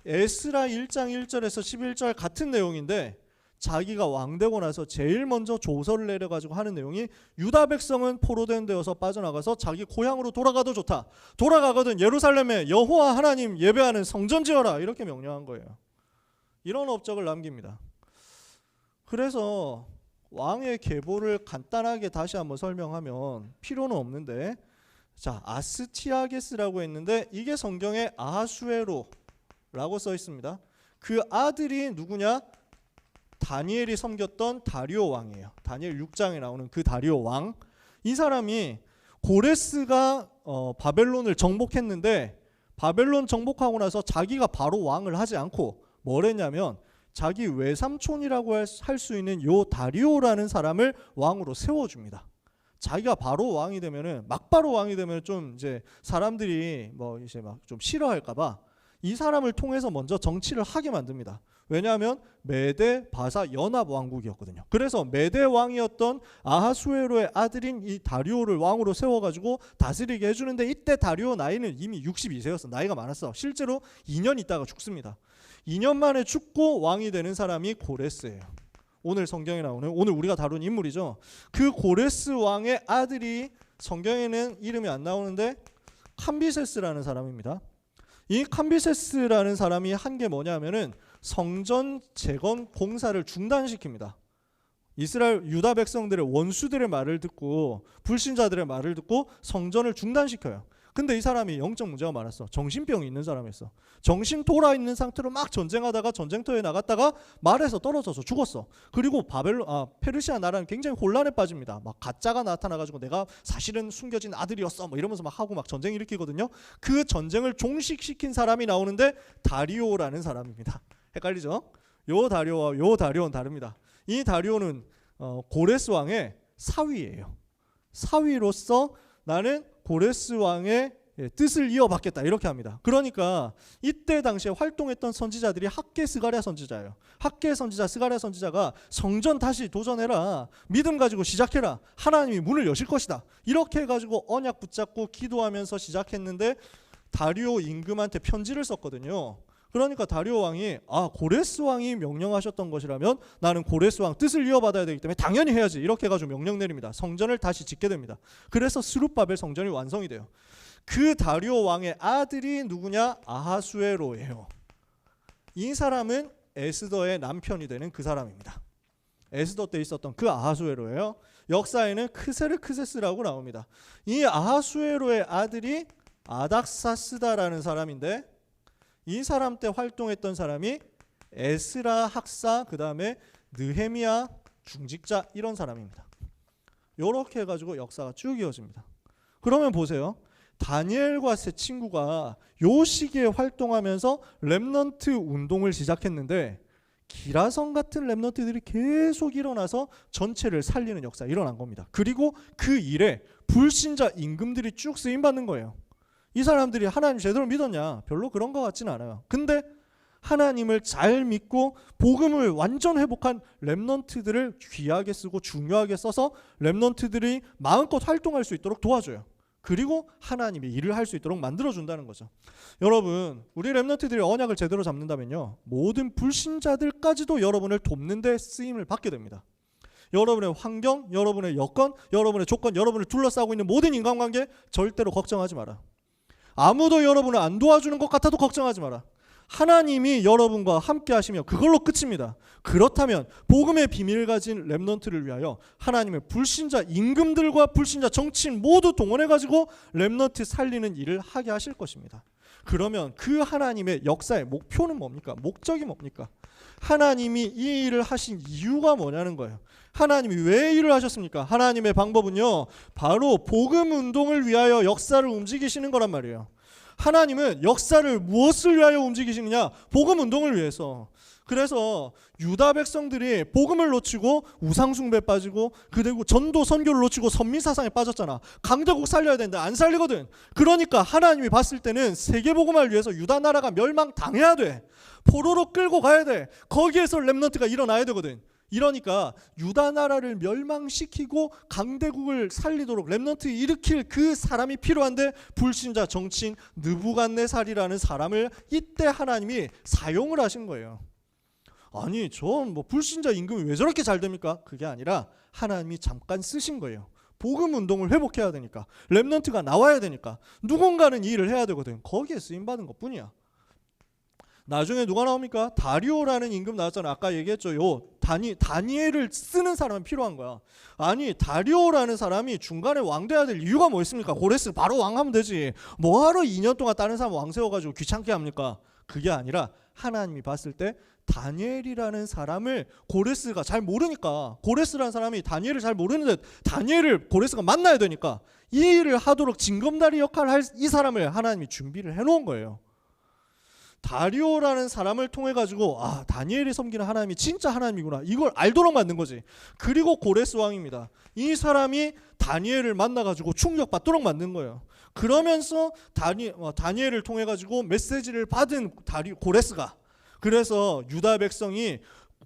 에스라 1장 1절에서 11절 같은 내용인데 자기가 왕되고 나서 제일 먼저 조서를 내려가지고 하는 내용이 유다 백성은 포로된 데여서 빠져나가서 자기 고향으로 돌아가도 좋다. 돌아가거든 예루살렘에 여호와 하나님 예배하는 성전 지어라. 이렇게 명령한 거예요. 이런 업적을 남깁니다. 그래서 왕의 계보를 간단하게 다시 한번 설명하면 필요는 없는데 자 아스티아게스라고 했는데 이게 성경에 아하수에로라고 써 있습니다. 그 아들이 누구냐? 다니엘이 섬겼던 다리오 왕이에요. 다니엘 6장에 나오는 그 다리오 왕. 이 사람이 고레스가 바벨론을 정복했는데 바벨론 정복하고 나서 자기가 바로 왕을 하지 않고 뭘 했냐면 자기 외삼촌이라고 할 수 있는 요 다리오라는 사람을 왕으로 세워줍니다. 자기가 바로 왕이 되면은 막바로 왕이 되면 좀 이제 사람들이 뭐 이제 막 좀 싫어할까봐 이 사람을 통해서 먼저 정치를 하게 만듭니다. 왜냐하면 메대 바사 연합 왕국이었거든요. 그래서 메대 왕이었던 아하수에로의 아들인 이 다리오를 왕으로 세워가지고 다스리게 해주는데 이때 다리오 나이는 이미 62세였어. 나이가 많았어. 실제로 2년 있다가 죽습니다. 2년 만에 죽고 왕이 되는 사람이 고레스예요. 오늘 성경에 나오는 오늘 우리가 다룬 인물이죠. 그 고레스 왕의 아들이 성경에는 이름이 안 나오는데 캄비세스라는 사람입니다. 이 캄비세스라는 사람이 한 게 뭐냐면은 성전 재건 공사를 중단시킵니다. 이스라엘 유다 백성들의 원수들의 말을 듣고 불신자들의 말을 듣고 성전을 중단시켜요. 근데 이 사람이 영적 문제가 많았어. 정신병이 있는 사람이었어. 정신 돌아 있는 상태로 막 전쟁하다가 전쟁터에 나갔다가 말에서 떨어져서 죽었어. 그리고 페르시아 나라는 굉장히 혼란에 빠집니다. 막 가짜가 나타나가지고 내가 사실은 숨겨진 아들이었어 뭐 이러면서 막 하고 막 전쟁 일으키거든요. 그 전쟁을 종식시킨 사람이 나오는데 다리오라는 사람입니다. 헷갈리죠? 요 다리오와 요 다리오는 다릅니다. 이 다리오는 고레스 왕의 사위예요. 사위로서 나는 고레스 왕의 뜻을 이어받겠다 이렇게 합니다. 그러니까 이때 당시에 활동했던 선지자들이 학계 스가랴 선지자예요. 학계 선지자 스가랴 선지자가 성전 다시 도전해라, 믿음 가지고 시작해라, 하나님이 문을 여실 것이다 이렇게 해가지고 언약 붙잡고 기도하면서 시작했는데 다리오 임금한테 편지를 썼거든요. 그러니까 다리오 왕이 고레스 왕이 명령하셨던 것이라면 나는 고레스 왕 뜻을 이어받아야 되기 때문에 당연히 해야지 이렇게 해가지고 명령 내립니다. 성전을 다시 짓게 됩니다. 그래서 스룹바벨 성전이 완성이 돼요. 그 다리오 왕의 아들이 누구냐? 아하수에로예요. 이 사람은 에스더의 남편이 되는 그 사람입니다. 에스더 때 있었던 그 아하수에로예요. 역사에는 크세르크세스라고 나옵니다. 이 아하수에로의 아들이 아닥사스다라는 사람인데 이 사람 때 활동했던 사람이 에스라 학사, 그 다음에 느헤미야 중직자 이런 사람입니다. 이렇게 해가지고 역사가 쭉 이어집니다. 그러면 보세요. 다니엘과 세 친구가 요 시기에 활동하면서 렘넌트 운동을 시작했는데 기라성 같은 렘넌트들이 계속 일어나서 전체를 살리는 역사가 일어난 겁니다. 그리고 그 일에 불신자 임금들이 쭉 쓰임받는 거예요. 이 사람들이 하나님 제대로 믿었냐? 별로 그런 것 같지는 않아요. 근데 하나님을 잘 믿고 복음을 완전 회복한 렘넌트들을 귀하게 쓰고 중요하게 써서 렘넌트들이 마음껏 활동할 수 있도록 도와줘요. 그리고 하나님이 일을 할 수 있도록 만들어준다는 거죠. 여러분, 우리 렘넌트들이 언약을 제대로 잡는다면요, 모든 불신자들까지도 여러분을 돕는 데 쓰임을 받게 됩니다. 여러분의 환경, 여러분의 여건, 여러분의 조건, 여러분을 둘러싸고 있는 모든 인간관계 절대로 걱정하지 마라. 아무도 여러분을 안 도와주는 것 같아도 걱정하지 마라. 하나님이 여러분과 함께 하시며 그걸로 끝입니다. 그렇다면 복음의 비밀을 가진 렘넌트를 위하여 하나님의 불신자 임금들과 불신자 정치인 모두 동원해가지고 렘넌트 살리는 일을 하게 하실 것입니다. 그러면 그 하나님의 역사의 목표는 뭡니까? 목적이 뭡니까? 하나님이 이 일을 하신 이유가 뭐냐는 거예요. 하나님이 왜 일을 하셨습니까? 하나님의 방법은요, 바로 복음 운동을 위하여 역사를 움직이시는 거란 말이에요. 하나님은 역사를 무엇을 위하여 움직이시느냐? 복음 운동을 위해서. 그래서 유다 백성들이 복음을 놓치고 우상숭배에 빠지고 그리고 전도 선교를 놓치고 선미사상에 빠졌잖아. 강대국 살려야 되는데 안 살리거든. 그러니까 하나님이 봤을 때는 세계복음을 위해서 유다 나라가 멸망당해야 돼. 포로로 끌고 가야 돼. 거기에서 렘넌트가 일어나야 되거든. 이러니까 유다 나라를 멸망시키고 강대국을 살리도록 렘넌트 일으킬 그 사람이 필요한데 불신자 정치인 느부갓네살이라는 사람을 이때 하나님이 사용을 하신 거예요. 아니 전 뭐 불신자 임금이 왜 저렇게 잘 됩니까? 그게 아니라 하나님이 잠깐 쓰신 거예요. 복음 운동을 회복해야 되니까, 렘넌트가 나와야 되니까 누군가는 이 일을 해야 되거든. 거기에 쓰임받은 것뿐이야. 나중에 누가 나옵니까? 다리오라는 임금 나왔잖아요. 아까 얘기했죠. 다니엘을 쓰는 사람은 필요한 거야. 아니 다리오라는 사람이 중간에 왕 돼야 될 이유가 뭐 있습니까? 고레스 바로 왕하면 되지. 뭐하러 2년 동안 다른 사람 왕 세워가지고 귀찮게 합니까? 그게 아니라 하나님이 봤을 때 다니엘이라는 사람을 고레스가 잘 모르니까, 고레스라는 사람이 다니엘을 잘 모르는데 다니엘을 고레스가 만나야 되니까 이 일을 하도록 징검다리 역할을 할 이 사람을 하나님이 준비를 해놓은 거예요. 다리오라는 사람을 통해 가지고 다니엘이 섬기는 하나님이 진짜 하나님이구나 이걸 알도록 만든 거지. 그리고 고레스 왕입니다. 이 사람이 다니엘을 만나 가지고 충격받도록 만든 거예요. 그러면서 다니엘을 통해 가지고 메시지를 받은 고레스가, 그래서 유다 백성이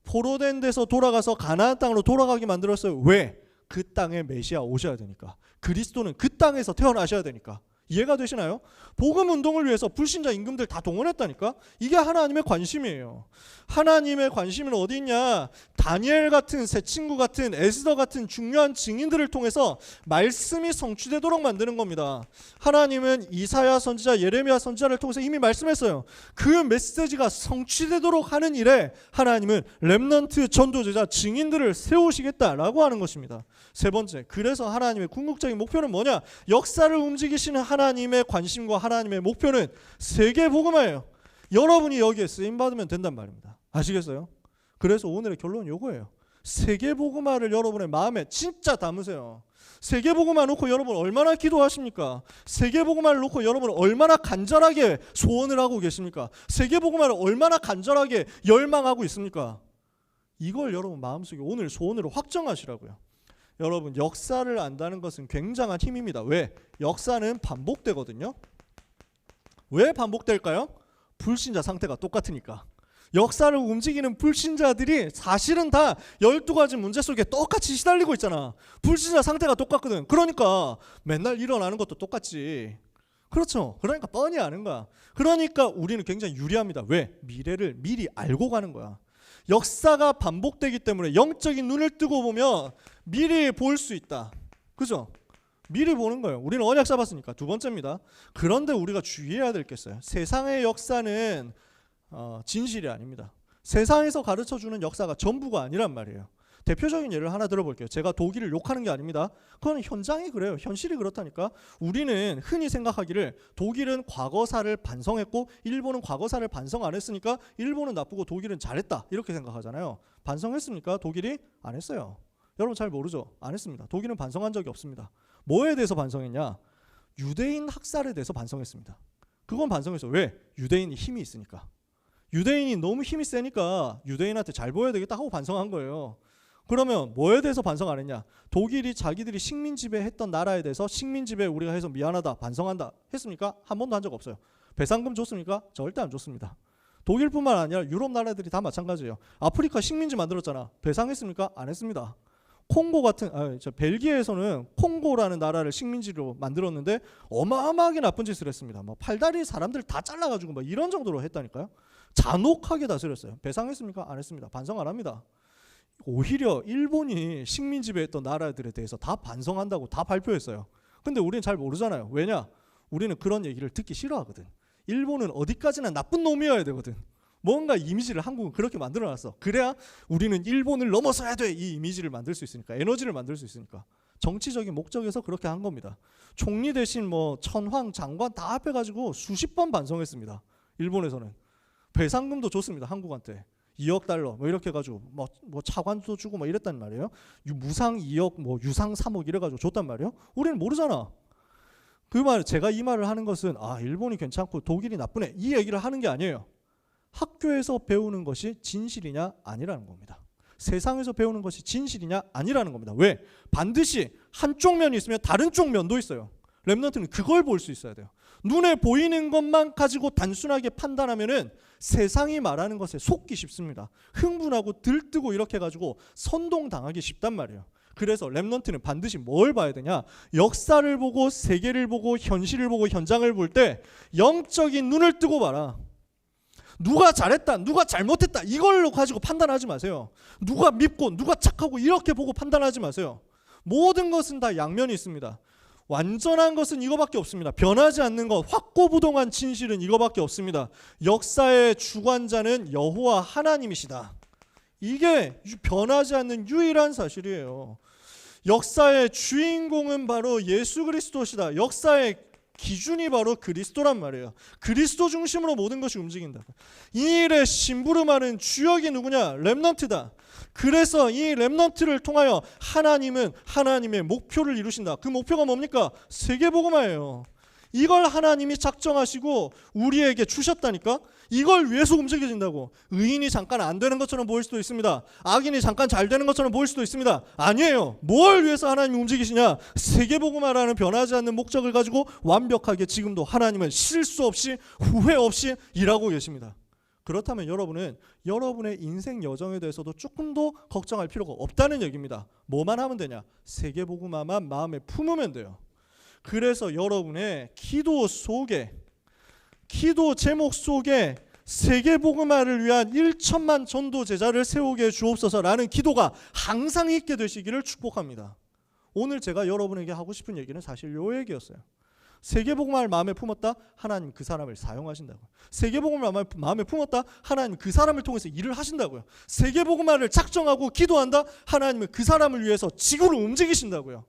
포로된 데서 돌아가서 가나안 땅으로 돌아가게 만들었어요. 왜? 그 땅에 메시아 오셔야 되니까. 그리스도는 그 땅에서 태어나셔야 되니까. 이해가 되시나요? 복음 운동을 위해서 불신자 임금들 다 동원했다니까. 이게 하나님의 관심이에요. 하나님의 관심은 어디 있냐? 다니엘 같은, 새 친구 같은, 에스더 같은 중요한 증인들을 통해서 말씀이 성취되도록 만드는 겁니다. 하나님은 이사야 선지자, 예레미야 선지자를 통해서 이미 말씀했어요. 그 메시지가 성취되도록 하는 일에 하나님은 렘넌트, 전도제자, 증인들을 세우시겠다라고 하는 것입니다. 세 번째, 그래서 하나님의 궁극적인 목표는 뭐냐? 역사를 움직이시는 하나님 하나님의 관심과 하나님의 목표는 세계복음화예요. 여러분이 여기에 쓰임받으면 된단 말입니다. 아시겠어요? 그래서 오늘의 결론은 이거예요. 세계복음화를 여러분의 마음에 진짜 담으세요. 세계복음화 놓고 여러분 얼마나 기도하십니까? 세계복음화를 놓고 여러분 얼마나 간절하게 소원을 하고 계십니까? 세계복음화를 얼마나 간절하게 열망하고 있습니까? 이걸 여러분 마음속에 오늘 소원으로 확정하시라고요. 여러분 역사를 안다는 것은 굉장한 힘입니다. 왜? 역사는 반복되거든요. 왜 반복될까요? 불신자 상태가 똑같으니까. 역사를 움직이는 불신자들이 사실은 다 12가지 문제 속에 똑같이 시달리고 있잖아. 불신자 상태가 똑같거든. 그러니까 맨날 일어나는 것도 똑같지. 그렇죠. 그러니까 뻔히 아는 거야. 그러니까 우리는 굉장히 유리합니다. 왜? 미래를 미리 알고 가는 거야. 역사가 반복되기 때문에 영적인 눈을 뜨고 보면 미리 볼 수 있다. 그죠? 미리 보는 거예요. 우리는 언약 잡았으니까. 두 번째입니다. 그런데 우리가 주의해야 될 게 있어요. 세상의 역사는 진실이 아닙니다. 세상에서 가르쳐주는 역사가 전부가 아니란 말이에요. 대표적인 예를 하나 들어볼게요. 제가 독일을 욕하는 게 아닙니다. 그건 현장이 그래요. 현실이 그렇다니까. 우리는 흔히 생각하기를 독일은 과거사를 반성했고 일본은 과거사를 반성 안 했으니까 일본은 나쁘고 독일은 잘했다 이렇게 생각하잖아요. 반성했습니까? 독일이 안 했어요. 여러분 잘 모르죠? 안 했습니다. 독일은 반성한 적이 없습니다. 뭐에 대해서 반성했냐? 유대인 학살에 대해서 반성했습니다. 그건 반성했어요. 왜? 유대인이 힘이 있으니까. 유대인이 너무 힘이 세니까 유대인한테 잘 보여야 되겠다 하고 반성한 거예요. 그러면 뭐에 대해서 반성 안 했냐? 독일이 자기들이 식민 지배했던 나라에 대해서 식민 지배 우리가 해서 미안하다 반성한다 했습니까? 한 번도 한 적 없어요. 배상금 줬습니까? 절대 안 줬습니다. 독일뿐만 아니라 유럽 나라들이 다 마찬가지예요. 아프리카 식민지 만들었잖아. 배상했습니까? 안 했습니다. 콩고 같은 벨기에에서는 콩고라는 나라를 식민지로 만들었는데 어마어마하게 나쁜 짓을 했습니다. 뭐 팔다리 사람들 다 잘라가지고 뭐 이런 정도로 했다니까요. 잔혹하게 다스렸어요. 배상했습니까? 안 했습니다. 반성 안 합니다. 오히려 일본이 식민 지배했던 나라들에 대해서 다 반성한다고 다 발표했어요. 근데 우리는 잘 모르잖아요. 왜냐? 우리는 그런 얘기를 듣기 싫어하거든. 일본은 어디까지나 나쁜 놈이어야 되거든. 뭔가 이미지를 한국은 그렇게 만들어놨어. 그래야 우리는 일본을 넘어서야 돼. 이 이미지를 만들 수 있으니까. 에너지를 만들 수 있으니까. 정치적인 목적에서 그렇게 한 겁니다. 총리 대신 뭐 천황, 장관 다 합해가지고 수십 번 반성했습니다. 일본에서는. 배상금도 줬습니다. 한국한테. 2억 달러 뭐 이렇게 해가지고 뭐 차관도 주고 뭐 이랬단 말이에요. 무상 2억 뭐 유상 3억 이래가지고 줬단 말이에요. 우리는 모르잖아. 그 말 제가 이 말을 하는 것은 일본이 괜찮고 독일이 나쁘네 이 얘기를 하는 게 아니에요. 학교에서 배우는 것이 진실이냐 아니라는 겁니다. 세상에서 배우는 것이 진실이냐 아니라는 겁니다. 왜? 반드시 한쪽 면이 있으면 다른 쪽 면도 있어요. 렘넌트는 그걸 볼 수 있어야 돼요. 눈에 보이는 것만 가지고 단순하게 판단하면은 세상이 말하는 것에 속기 쉽습니다. 흥분하고 들뜨고 이렇게 해가지고 선동당하기 쉽단 말이에요. 그래서 렘넌트는 반드시 뭘 봐야 되냐? 역사를 보고 세계를 보고 현실을 보고 현장을 볼 때 영적인 눈을 뜨고 봐라. 누가 잘했다, 누가 잘못했다 이걸로 가지고 판단하지 마세요. 누가 밉고 누가 착하고 이렇게 보고 판단하지 마세요. 모든 것은 다 양면이 있습니다. 완전한 것은 이거밖에 없습니다. 변하지 않는 것, 확고부동한 진실은 이거밖에 없습니다. 역사의 주관자는 여호와 하나님이시다. 이게 변하지 않는 유일한 사실이에요. 역사의 주인공은 바로 예수 그리스도시다. 역사의 기준이 바로 그리스도란 말이에요. 그리스도 중심으로 모든 것이 움직인다. 이 일의 심부름하는 주역이 누구냐? 렘넌트다. 그래서 이 렘넌트를 통하여 하나님은 하나님의 목표를 이루신다. 그 목표가 뭡니까? 세계복음화예요. 이걸 하나님이 작정하시고 우리에게 주셨다니까. 이걸 위해서 움직여진다고. 의인이 잠깐 안 되는 것처럼 보일 수도 있습니다. 악인이 잠깐 잘 되는 것처럼 보일 수도 있습니다. 아니에요. 뭘 위해서 하나님이 움직이시냐? 세계복음화라는 변하지 않는 목적을 가지고 완벽하게 지금도 하나님은 실수 없이 후회 없이 일하고 계십니다. 그렇다면 여러분은 여러분의 인생 여정에 대해서도 조금 더 걱정할 필요가 없다는 얘기입니다. 뭐만 하면 되냐? 세계복음화만 마음에 품으면 돼요. 그래서 여러분의 기도 속에, 기도 제목 속에 세계복음화를 위한 1천만 전도 제자를 세우게 주옵소서라는 기도가 항상 있게 되시기를 축복합니다. 오늘 제가 여러분에게 하고 싶은 얘기는 사실 요 얘기였어요. 세계복음화를 마음에 품었다? 하나님 그 사람을 사용하신다고요. 세계복음화를 마음에 품었다? 하나님 그 사람을 통해서 일을 하신다고요. 세계복음화를 작정하고 기도한다? 하나님은 그 사람을 위해서 지구를 움직이신다고요.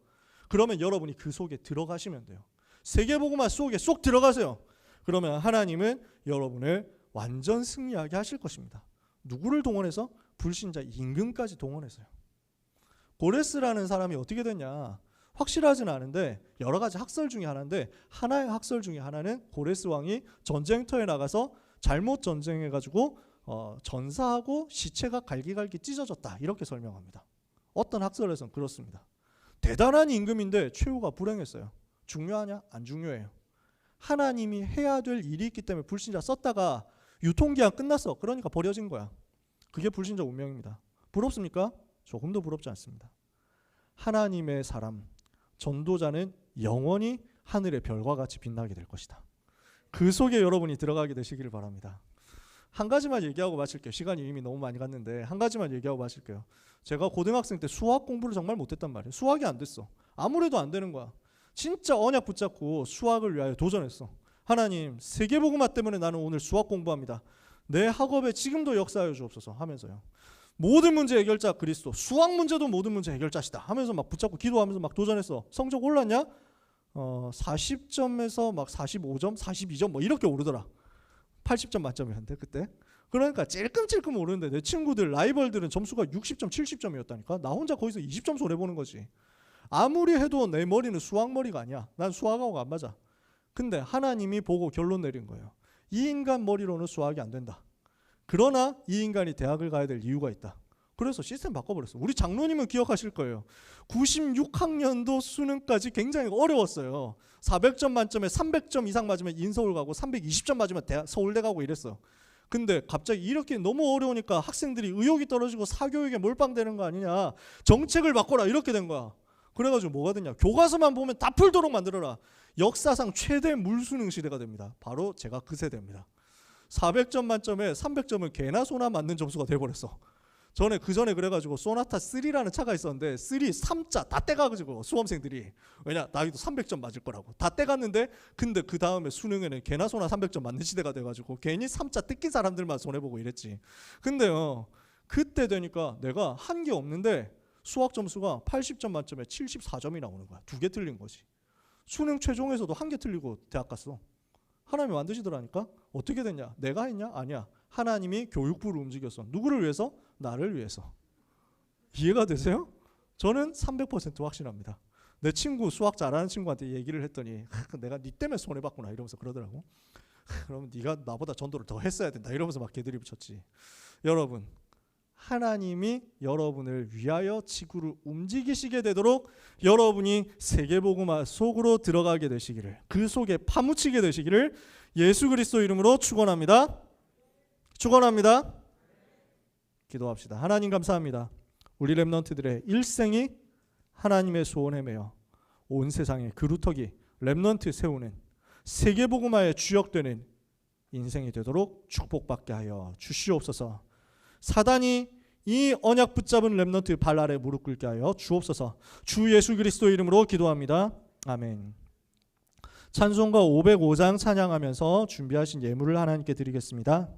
그러면 여러분이 그 속에 들어가시면 돼요. 세계복음화 속에 쏙 들어가세요. 그러면 하나님은 여러분을 완전 승리하게 하실 것입니다. 누구를 동원해서? 불신자 임금까지 동원해서요. 고레스라는 사람이 어떻게 됐냐? 확실하지는 않은데 여러 가지 학설 중에 하나인데, 하나의 학설 중에 하나는 고레스 왕이 전쟁터에 나가서 잘못 전쟁해가지고 전사하고 시체가 갈기갈기 찢어졌다, 이렇게 설명합니다. 어떤 학설에서는 그렇습니다. 대단한 임금인데 최후가 불행했어요. 중요하냐? 안 중요해요. 하나님이 해야 될 일이 있기 때문에 불신자 썼다가 유통기한 끝났어. 그러니까 버려진 거야. 그게 불신자 운명입니다. 부럽습니까? 조금도 부럽지 않습니다. 하나님의 사람, 전도자는 영원히 하늘의 별과 같이 빛나게 될 것이다. 그 속에 여러분이 들어가게 되시기를 바랍니다. 한 가지만 얘기하고 마칠게요. 시간이 이미 너무 많이 갔는데 한 가지만 얘기하고 마칠게요. 제가 고등학생 때 수학 공부를 정말 못했단 말이에요. 수학이 안 됐어. 아무래도 안 되는 거야. 진짜 언약 붙잡고 수학을 위하여 도전했어. 하나님, 세계복음화 때문에 나는 오늘 수학 공부합니다. 내 학업에 지금도 역사하여 주옵소서 하면서요. 모든 문제 해결자 그리스도, 수학 문제도 모든 문제 해결자시다 하면서 막 붙잡고 기도하면서 막 도전했어. 성적 올랐냐? 40점에서 막 45점, 42점 뭐 이렇게 오르더라. 80점 만점이었는데 그때. 그러니까 찔끔찔끔 오르는데 내 친구들, 라이벌들은 점수가 60점, 70점이었다니까. 나 혼자 거기서 20점 손해보는 거지. 아무리 해도 내 머리는 수학 머리가 아니야. 난 수학하고 안 맞아. 근데 하나님이 보고 결론 내린 거예요. 이 인간 머리로는 수학이 안 된다. 그러나 이 인간이 대학을 가야 될 이유가 있다. 그래서 시스템 바꿔버렸어. 우리 장로님은 기억하실 거예요. 96학년도 수능까지 굉장히 어려웠어요. 400점 만점에 300점 이상 맞으면 인서울 가고 320점 맞으면 서울대 가고 이랬어. 근데 갑자기 이렇게 너무 어려우니까 학생들이 의욕이 떨어지고 사교육에 몰빵되는 거 아니냐. 정책을 바꿔라 이렇게 된 거야. 그래가지고 뭐가 됐냐. 교과서만 보면 다 풀도록 만들어라. 역사상 최대 물수능 시대가 됩니다. 바로 제가 그 세대입니다. 400점 만점에 300점은 개나 소나 맞는 점수가 돼버렸어. 그 전에 그래가지고 소나타 3라는 차가 있었는데 3, 3자 다 떼가지고 수험생들이, 왜냐 나이도 300점 맞을 거라고 다 떼갔는데, 근데 그 다음에 수능에는 개나 소나 300점 맞는 시대가 돼가지고 괜히 3자 뜯긴 사람들만 손해보고 이랬지. 근데요 그때 되니까 내가 한 게 없는데 수학 점수가 80점 만점에 74점이 나오는 거야. 2개 틀린 거지. 수능 최종에서도 1개 틀리고 대학 갔어. 하나님이 만드시더라니까. 어떻게 됐냐? 내가 했냐? 아니야. 하나님이 교육부를 움직였어. 누구를 위해서? 나를 위해서. 이해가 되세요? 저는 300% 확신합니다. 내 친구 수학 잘하는 친구한테 얘기를 했더니 내가 네 때문에 손해봤구나 이러면서 그러더라고. 그러면 네가 나보다 전도를 더 했어야 된다 이러면서 막 개드립 쳤지. 여러분, 하나님이 여러분을 위하여 지구를 움직이시게 되도록 여러분이 세계복음화 속으로 들어가게 되시기를, 그 속에 파묻히게 되시기를 예수 그리스도 이름으로 축원합니다. 축원합니다. 기도합시다. 하나님 감사합니다. 우리 렘넌트들의 일생이 하나님의 소원에 매여 온 세상에 그루터기 렘넌트 세우는 세계복음화의 주역되는 인생이 되도록 축복받게 하여 주시옵소서. 사단이 이 언약 붙잡은 렘넌트 발 아래 무릎 꿇게 하여 주옵소서. 주 예수 그리스도 이름으로 기도합니다. 아멘. 찬송가 505장 찬양하면서 준비하신 예물을 하나님께 드리겠습니다.